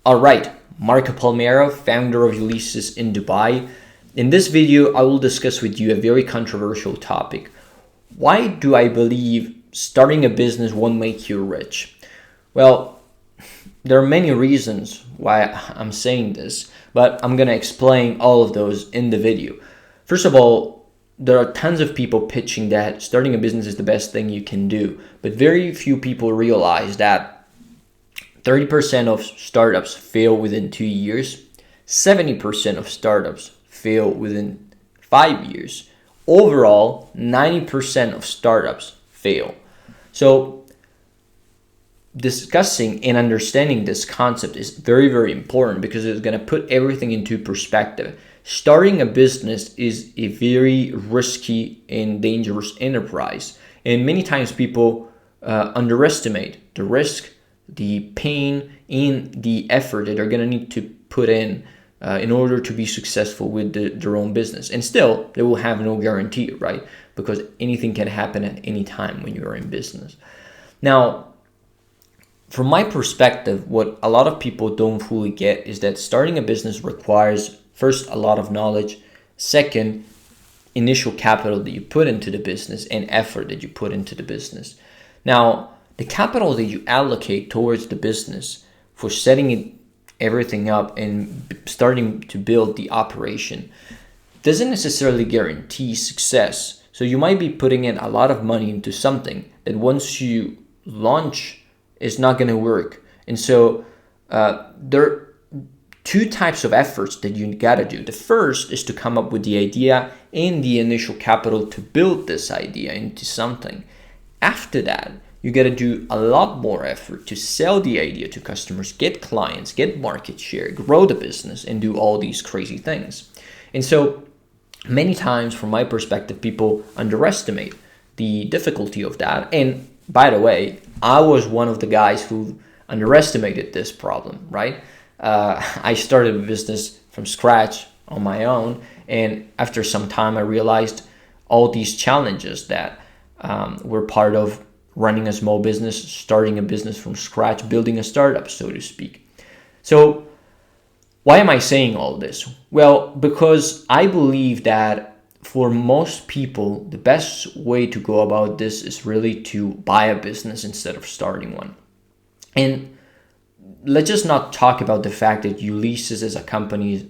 All right, Marco Palmero, founder of Ulysses in Dubai. In this video, I will discuss with you a very controversial topic. Why do I believe starting a business won't make you rich? Well, there are many reasons why I'm saying this, but I'm going to explain all of those in the video. First of all, there are tons of people pitching that starting a business is the best thing you can do, but very few people realize that 30% of startups fail within 2 years. 70% of startups fail within 5 years. Overall, 90% of startups fail. So discussing and understanding this concept is very, very important because it's going to put everything into perspective. Starting a business is a very risky and dangerous enterprise. And many times people underestimate the risk, the pain, and the effort that they're going to need to put in order to be successful with their own business. And still, they will have no guarantee, right? Because anything can happen at any time when you're in business. Now, from my perspective, what a lot of people don't fully get is that starting a business requires, first, a lot of knowledge. Second, initial capital that you put into the business and effort that you put into the business. Now, the capital that you allocate towards the business for setting everything up and starting to build the operation doesn't necessarily guarantee success. So you might be putting in a lot of money into something that once you launch is not going to work. And so there are two types of efforts that you got to do. The first is to come up with the idea and the initial capital to build this idea into something. After that, you got to do a lot more effort to sell the idea to customers, get clients, get market share, grow the business, and do all these crazy things. And so many times, from my perspective, people underestimate the difficulty of that. And by the way, I was one of the guys who underestimated this problem, right? I started a business from scratch on my own. And after some time, I realized all these challenges that were part of running a small business, starting a business from scratch, building a startup, so to speak. So why am I saying all this? Well, because I believe that for most people, the best way to go about this is really to buy a business instead of starting one. And let's just not talk about the fact that Ulysses as a company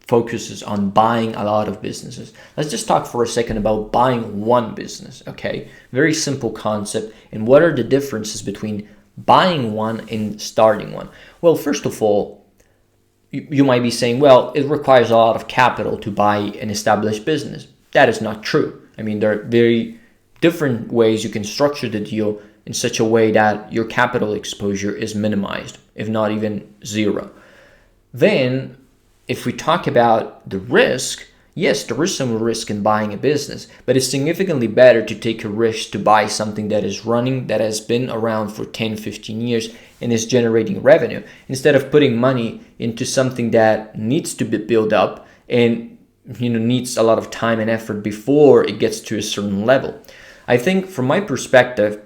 focuses on buying a lot of businesses. Let's just talk for a second about buying one business, okay? Very simple concept. And what are the differences between buying one and starting one? Well, first of all, you might be saying, well, it requires a lot of capital to buy an established business. That is not true. I mean, there are very different ways you can structure the deal in such a way that your capital exposure is minimized, if not even zero. Then, if we talk about the risk, yes, there is some risk in buying a business, but it's significantly better to take a risk to buy something that is running, that has been around for 10, 15 years and is generating revenue, instead of putting money into something that needs to be built up and needs a lot of time and effort before it gets to a certain level. I think from my perspective,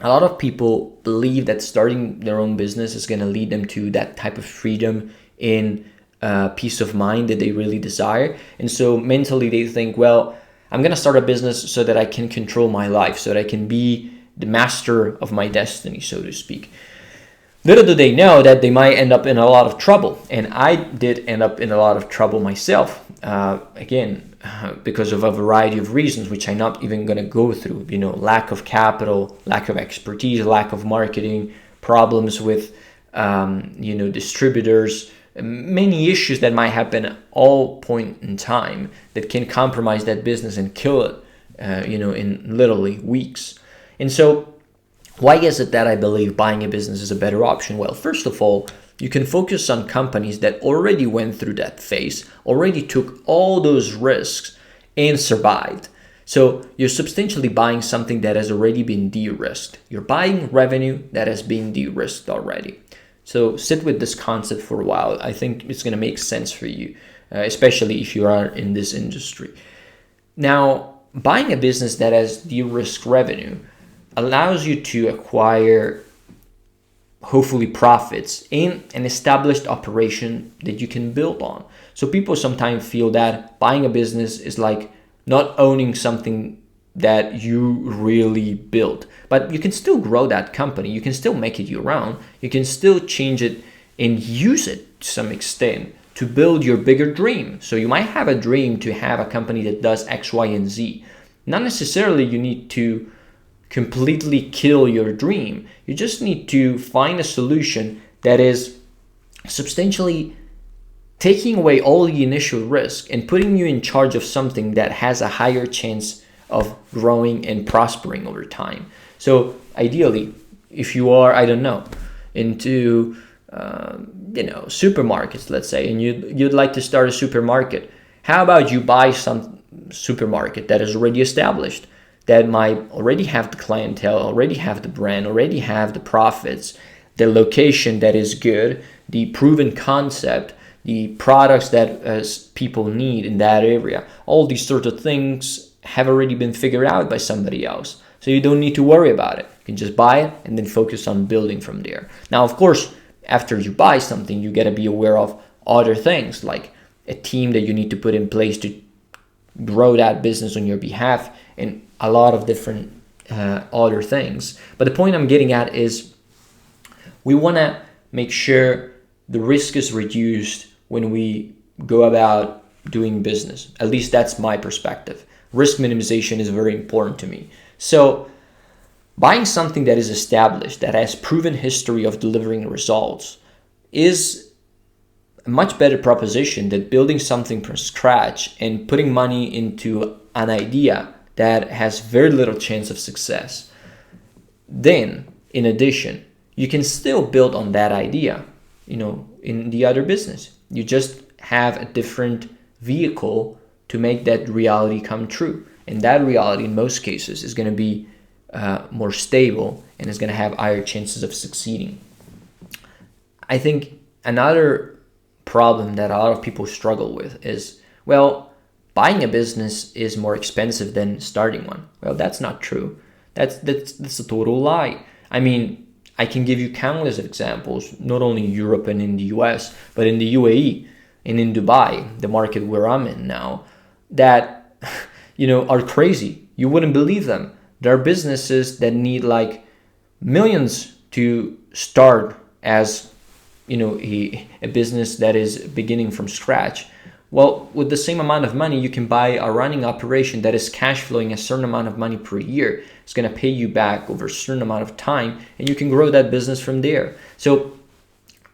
a lot of people believe that starting their own business is going to lead them to that type of freedom in peace of mind that they really desire. And so mentally they think, well, I'm going to start a business so that I can control my life, so that I can be the master of my destiny, so to speak. Little do they know that they might end up in a lot of trouble. And I did end up in a lot of trouble myself, because of a variety of reasons, which I'm not even going to go through. Lack of capital, lack of expertise, lack of marketing, problems with, distributors, many issues that might happen at all point in time that can compromise that business and kill it, in literally weeks. And so why is it that I believe buying a business is a better option? Well, first of all, you can focus on companies that already went through that phase, already took all those risks and survived. So you're substantially buying something that has already been de-risked. You're buying revenue that has been de-risked already. So sit with this concept for a while. I think it's going to make sense for you, especially if you are in this industry. Now, buying a business that has de-risked revenue allows you to acquire hopefully profits in an established operation that you can build on. So people sometimes feel that buying a business is like not owning something that you really built, but you can still grow that company. You can still make it your own. You can still change it and use it to some extent to build your bigger dream. So you might have a dream to have a company that does X, Y, and Z. Not necessarily you need to completely kill your dream. You just need to find a solution that is substantially taking away all the initial risk and putting you in charge of something that has a higher chance of growing and prospering over time. So ideally, if you are, I don't know, into supermarkets, let's say, and you'd like to start a supermarket, how about you buy some supermarket that is already established, that might already have the clientele, already have the brand, already have the profits, the location that is good, the proven concept, the products that people need in that area. All these sorts of things have already been figured out by somebody else. So you don't need to worry about it. You can just buy it and then focus on building from there. Now, of course, after you buy something, you got to be aware of other things like a team that you need to put in place to grow that business on your behalf and a lot of different other things. But the point I'm getting at is we want to make sure the risk is reduced when we go about doing business. At least that's my perspective. Risk minimization is very important to me. So buying something that is established, that has proven history of delivering results, is a much better proposition than building something from scratch and putting money into an idea that has very little chance of success. Then, in addition, you can still build on that idea, in the other business. You just have a different vehicle to make that reality come true. And that reality, in most cases, is going to be more stable and is going to have higher chances of succeeding. I think another problem that a lot of people struggle with is, buying a business is more expensive than starting one. Well, that's not true. That's a total lie. I mean, I can give you countless examples, not only in Europe and in the US, but in the UAE and in Dubai, the market where I'm in now, that are crazy. You wouldn't believe them. There are businesses that need like millions to start as a business that is beginning from scratch. Well, with the same amount of money, you can buy a running operation that is cash flowing a certain amount of money per year. It's going to pay you back over a certain amount of time, and you can grow that business from there. So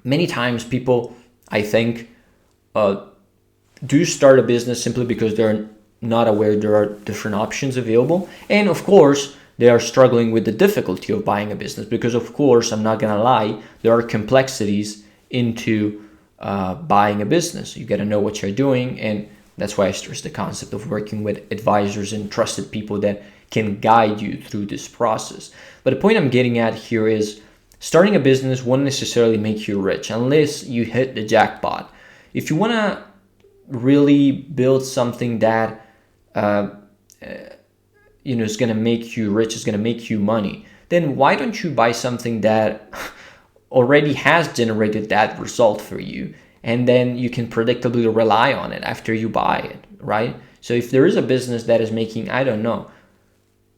many times people, I think, do start a business simply because they're not aware there are different options available. And of course, they are struggling with the difficulty of buying a business because, of course, I'm not going to lie, there are complexities into buying a business. You got to know what you're doing, and that's why I stress the concept of working with advisors and trusted people that can guide you through this process. But the point I'm getting at here is starting a business won't necessarily make you rich unless you hit the jackpot. If you want to really build something that is going to make you rich, is going to make you money, then why don't you buy something that already has generated that result for you, and then you can predictably rely on it after you buy it, right? So if there is a business that is making, I don't know,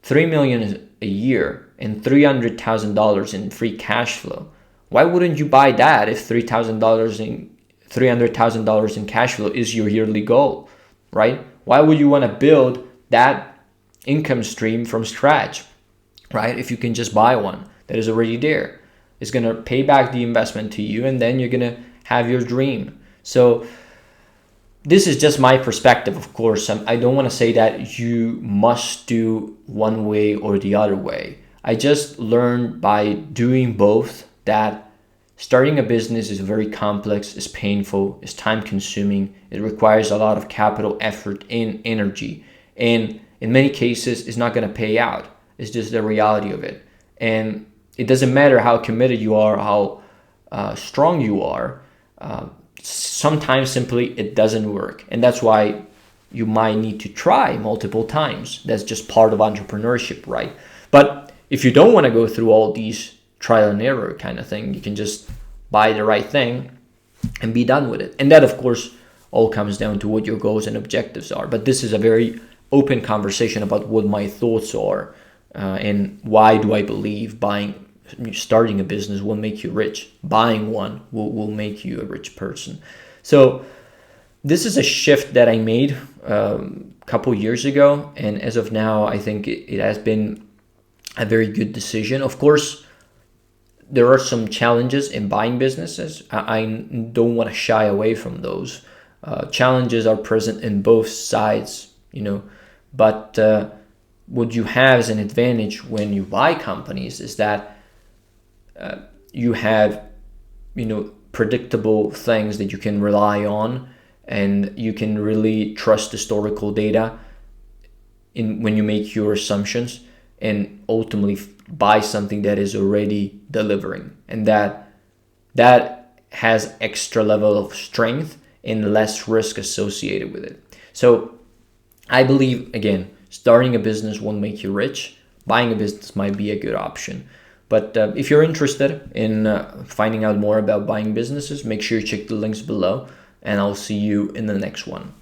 $3 million a year and $300,000 in free cash flow, why wouldn't you buy that if $300,000 in cash flow is your yearly goal, right? Why would you want to build that income stream from scratch, right? If you can just buy one that is already there. It's going to pay back the investment to you, and then you're going to have your dream. So this is just my perspective, of course. I don't want to say that you must do one way or the other way. I just learned by doing both that starting a business is very complex, is painful, is time consuming. It requires a lot of capital, effort, and energy. And in many cases, it's not going to pay out. It's just the reality of it. And it doesn't matter how committed you are, how strong you are. Sometimes simply it doesn't work. And that's why you might need to try multiple times. That's just part of entrepreneurship, right? But if you don't want to go through all these trial and error kind of thing. You can just buy the right thing and be done with it. And that, of course, all comes down to what your goals and objectives are. But this is a very open conversation about what my thoughts are, and why do I believe starting a business will make you rich. Buying one will make you a rich person. So this is a shift that I made a couple years ago, and as of now, I think it has been a very good decision. Of course, there are some challenges in buying businesses. I don't want to shy away from those. Challenges are present in both sides, but what you have as an advantage when you buy companies is that you have, predictable things that you can rely on, and you can really trust historical data when you make your assumptions, and ultimately buy something that is already delivering, and that has extra level of strength and less risk associated with it. So I believe, again, starting a business won't make you rich. Buying a business might be a good option. But if you're interested in finding out more about buying businesses, make sure you check the links below, and I'll see you in the next one.